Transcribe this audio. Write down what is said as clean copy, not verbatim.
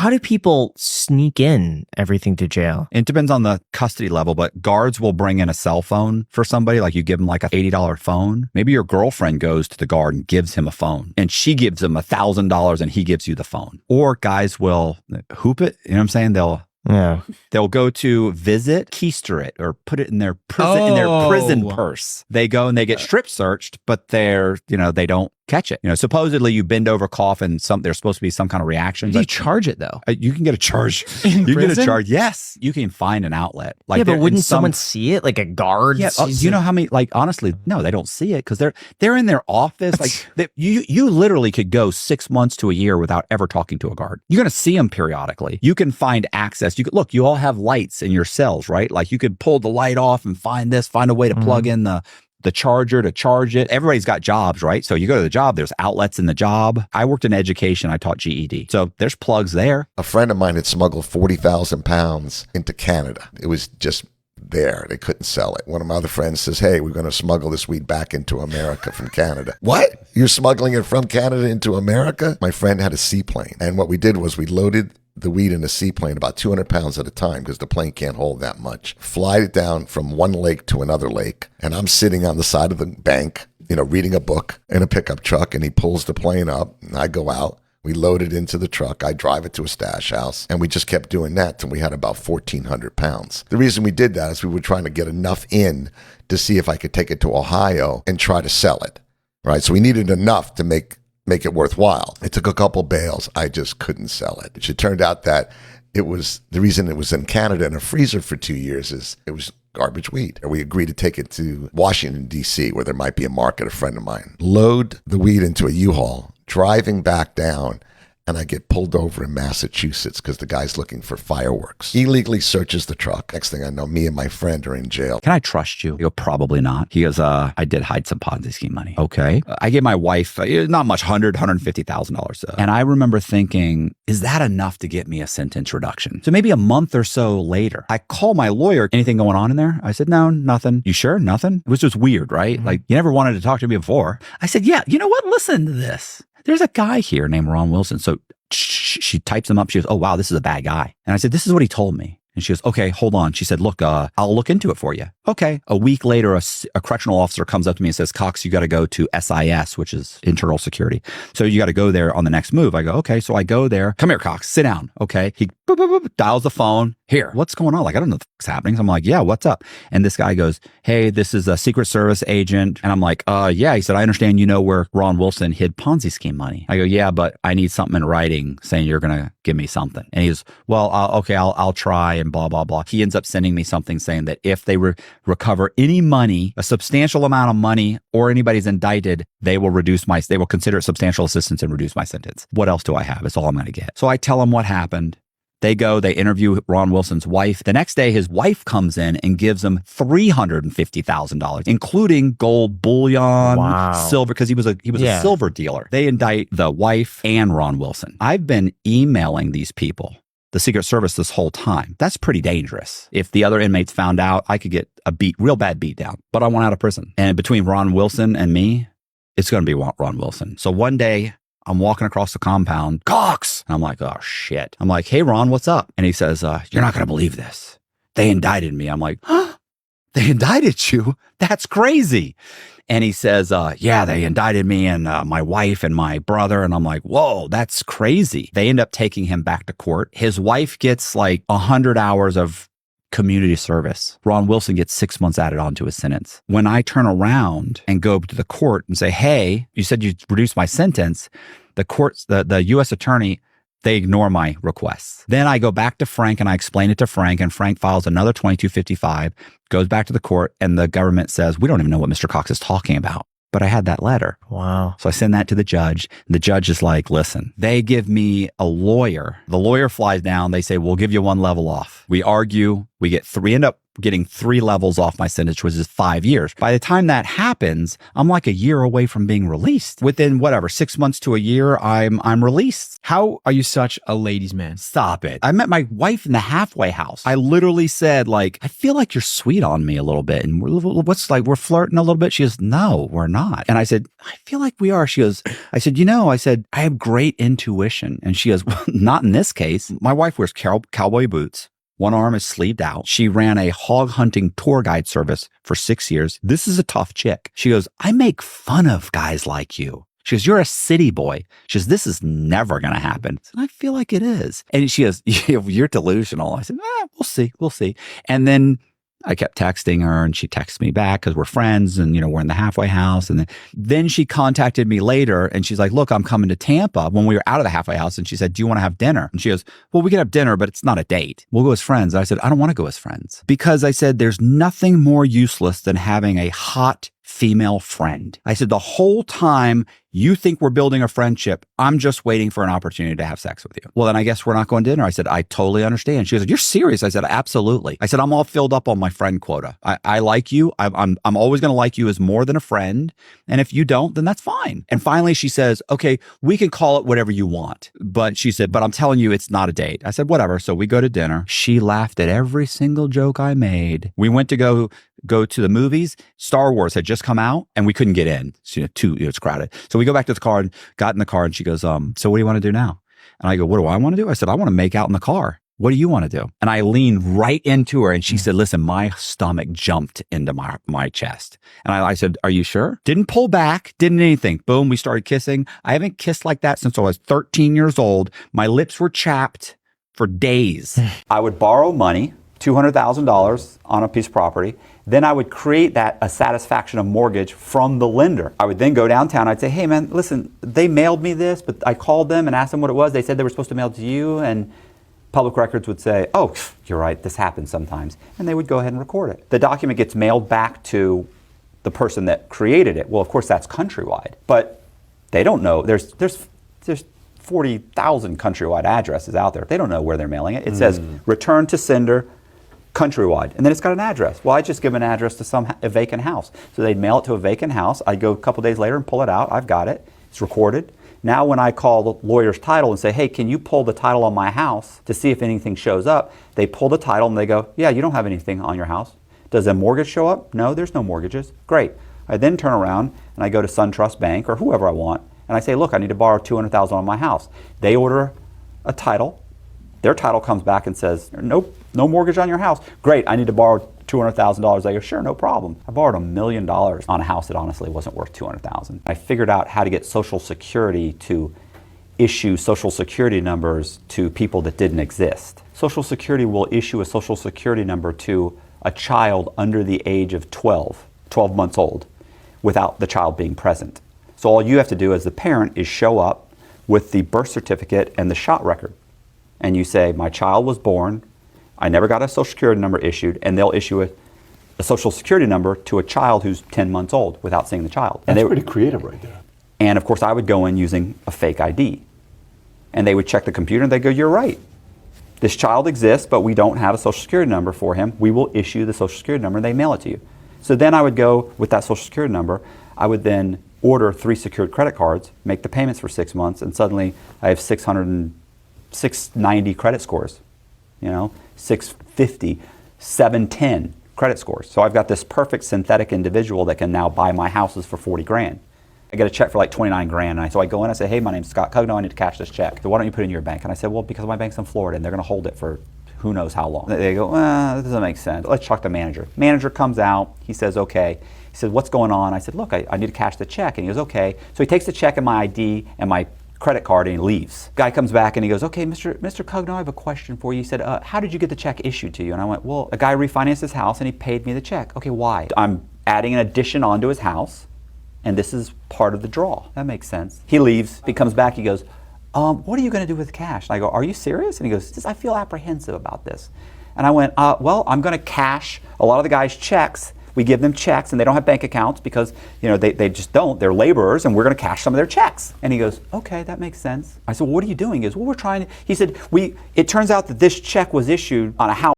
how do people sneak in everything to jail? It depends on the custody level, but guards will bring in a cell phone for somebody. Like you give them like a $80 phone. Maybe your girlfriend goes to the guard and gives him a phone, and she gives him $1,000 and he gives you the phone. Or guys will hoop it. You know what I'm saying? They'll go to visit, keister it, or put it in their prison purse. They go and they get strip searched, but they don't catch it. Supposedly you bend over, cough, and there's supposed to be some kind of reaction. Do you charge it though? You can get a charge. You can get a charge. Yes, you can find an outlet. Like, but wouldn't someone see it? Like a guard? Yeah. You know how many? Like honestly, no, they don't see it because they're in their office. Like you literally could go 6 months to a year without ever talking to a guard. You're going to see them periodically. You can find access. You all have lights in your cells, right? Like you could pull the light off and find a way to plug in the charger to charge it. Everybody's got jobs, right? So you go to the job, there's outlets in the job. I worked in education. I taught GED. So there's plugs there. A friend of mine had smuggled 40,000 pounds into Canada. It was just there. They couldn't sell it. One of my other friends says, hey, we're going to smuggle this weed back into America from Canada. What? You're smuggling it from Canada into America? My friend had a seaplane. And what we did was we loaded the weed in a seaplane about 200 pounds at a time because the plane can't hold that much. Fly it down from one lake to another lake. And I'm sitting on the side of the bank, reading a book in a pickup truck, and he pulls the plane up and I go out. We load it into the truck. I drive it to a stash house, and we just kept doing that till we had about 1,400 pounds. The reason we did that is we were trying to get enough in to see if I could take it to Ohio and try to sell it, right? So we needed enough to make it worthwhile. It took a couple bales. I just couldn't sell it. It turned out that the reason it was in Canada in a freezer for 2 years is it was garbage weed. We agreed to take it to Washington, D.C., where there might be a market. A friend of mine load the weed into a U-Haul, driving back down, and I get pulled over in Massachusetts because the guy's looking for fireworks. He illegally searches the truck. Next thing I know, me and my friend are in jail. Can I trust you? I go, probably not. He goes, I did hide some Ponzi scheme money. Okay. I gave my wife, not much, $150,000. And I remember thinking, is that enough to get me a sentence reduction? So maybe a month or so later, I call my lawyer. Anything going on in there? I said, no, nothing. You sure? Nothing? It was just weird, right? Mm-hmm. Like, you never wanted to talk to me before. I said, yeah, you know what? Listen to this. There's a guy here named Ron Wilson. So she types him up. She goes, oh, wow, this is a bad guy. And I said, this is what he told me. And she goes, okay, hold on. She said, look, I'll look into it for you. Okay. A week later, a correctional officer comes up to me and says, Cox, you got to go to SIS, which is internal security. So you got to go there on the next move. I go, okay. So I go there. Come here, Cox, sit down. Okay. He boop, boop, boop, dials the phone. Here, what's going on? Like, I don't know what's happening. So I'm like, yeah, what's up? And this guy goes, hey, this is a Secret Service agent. And I'm like, yeah. He said, I understand you know where Ron Wilson hid Ponzi scheme money. I go, yeah, but I need something in writing saying you're going to give me something. And he's, well, okay, I'll try and blah, blah, blah. He ends up sending me something saying that if they recover any money, a substantial amount of money, or anybody's indicted, they will consider it substantial assistance and reduce my sentence. What else do I have? It's all I'm going to get. So I tell him what happened. They interview Ron Wilson's wife. The next day, his wife comes in and gives him $350,000, including gold bullion, silver, because he was a silver dealer. They indict the wife and Ron Wilson. I've been emailing these people, the Secret Service, this whole time. That's pretty dangerous. If the other inmates found out, I could get a real bad beat down. But I want out of prison. And between Ron Wilson and me, it's going to be Ron Wilson. So one day, I'm walking across the compound, Cox! And I'm like, oh, shit. I'm like, hey, Ron, what's up? And he says, you're not going to believe this. They indicted me. I'm like, huh? They indicted you? That's crazy. And he says, yeah, they indicted me and my wife and my brother. And I'm like, whoa, that's crazy. They end up taking him back to court. His wife gets like 100 hours of community service. Ron Wilson gets 6 months added onto his sentence. When I turn around and go to the court and say, hey, you said you reduced my sentence, the courts, the U.S. attorney, they ignore my requests. Then I go back to Frank and I explain it to Frank, and Frank files another 2255, goes back to the court, and the government says, we don't even know what Mr. Cox is talking about. But I had that letter. Wow. So I send that to the judge. The judge is like, listen, they give me a lawyer. The lawyer flies down. They say, we'll give you one level off. We argue. end up getting 3 levels off my sentence, which is 5 years. By the time that happens, I'm like a year away from being released. Within whatever, 6 months to a year, I'm released. How are you such a ladies' man? Stop it. I met my wife in the halfway house. I literally said, like, I feel like you're sweet on me a little bit. And we're flirting a little bit. She goes, no, we're not. And I said, I feel like we are. She goes, I said, I have great intuition. And she goes, well, not in this case. My wife wears cowboy boots. One arm is sleeved out. She ran a hog hunting tour guide service for 6 years. This is a tough chick. She goes, I make fun of guys like you. She goes, you're a city boy. She goes, this is never going to happen. I said, I feel like it is. And she goes, you're delusional. I said, we'll see. And then I kept texting her and she texted me back because we're friends and, we're in the halfway house. And then she contacted me later and she's like, look, I'm coming to Tampa when we were out of the halfway house. And she said, do you want to have dinner? And she goes, well, we can have dinner, but it's not a date. We'll go as friends. And I said, I don't want to go as friends because I said, there's nothing more useless than having a hot female friend. I said, the whole time you think we're building a friendship, I'm just waiting for an opportunity to have sex with you. Well, then I guess we're not going to dinner. I said, I totally understand. She goes, you're serious? I said, absolutely. I said, I'm all filled up on my friend quota. I like you. I'm always going to like you as more than a friend. And if you don't, then that's fine. And finally she says, okay, we can call it whatever you want. But she said, but I'm telling you, it's not a date. I said, whatever. So we go to dinner. She laughed at every single joke I made. We went to go to the movies. Star Wars had just come out and we couldn't get in. So, it's crowded. So we go back to the car and got in the car and she goes, so what do you want to do now? And I go, what do I want to do? I said, I want to make out in the car. What do you want to do? And I leaned right into her and she said, listen, my stomach jumped into my chest. And I said, are you sure? Didn't pull back, didn't anything. Boom, we started kissing. I haven't kissed like that since I was 13 years old. My lips were chapped for days. I would borrow money, $200,000 on a piece of property. Then I would create a satisfaction of mortgage from the lender. I would then go downtown. I'd say, hey man, listen, they mailed me this, but I called them and asked them what it was. They said they were supposed to mail it to you. And public records would say, oh, you're right, this happens sometimes. And they would go ahead and record it. The document gets mailed back to the person that created it. Well, of course, that's countrywide. But they don't know. There's 40,000 countrywide addresses out there. They don't know where they're mailing it. It says, return to sender, countrywide, and then it's got an address. Well, I just give an address to a vacant house. So they'd mail it to a vacant house. I'd go a couple days later and pull it out. I've got it. It's recorded. Now when I call the lawyer's title and say, hey, can you pull the title on my house to see if anything shows up? They pull the title and they go, yeah, you don't have anything on your house. Does a mortgage show up? No, there's no mortgages. Great. I then turn around and I go to SunTrust Bank or whoever I want and I say, look, I need to borrow $200,000 on my house. They order a title. Their title comes back and says, nope, no mortgage on your house. Great, I need to borrow $200,000. I go, sure, no problem. I borrowed $1 million on a house that honestly wasn't worth $200,000. I figured out how to get Social Security to issue Social Security numbers to people that didn't exist. Social Security will issue a Social Security number to a child under the age of 12 months old, without the child being present. So all you have to do as the parent is show up with the birth certificate and the shot record. And you say, my child was born, I never got a Social Security number issued, and they'll issue a Social Security number to a child who's 10 months old without seeing the child. That's pretty creative right there. And of course, I would go in using a fake ID. And they would check the computer and they'd go, you're right. This child exists, but we don't have a Social Security number for him. We will issue the Social Security number and they mail it to you. So then I would go with that Social Security number. I would then order 3 secured credit cards, make the payments for 6 months, and suddenly I have 690 credit scores, 650, 710 credit scores. So I've got this perfect synthetic individual that can now buy my houses for 40 grand. I get a check for like 29 grand. And so I go in, I say, hey, my name's Scott Cugno, I need to cash this check. So why don't you put it in your bank? And I said, well, because my bank's in Florida and they're gonna hold it for who knows how long. They go, that doesn't make sense. Let's talk to the manager. Manager comes out, he says, okay. He said, what's going on? I said, look, I need to cash the check. And he goes, okay. So he takes the check and my ID and my credit card and he leaves. Guy comes back and he goes, okay, Mr. Cugno, I have a question for you. He said, how did you get the check issued to you? And I went, well, a guy refinanced his house and he paid me the check. Okay, why? I'm adding an addition onto his house and this is part of the draw. That makes sense. He leaves, he comes back, he goes, what are you gonna do with the cash? And I go, are you serious? And he goes, I feel apprehensive about this. And I went, well, I'm gonna cash a lot of the guys' checks. We give them checks and they don't have bank accounts because they just don't. They're laborers and we're going to cash some of their checks. And he goes, okay, that makes sense. I said, well, what are you doing? He goes, well, we're trying to, he said, it turns out that this check was issued on a house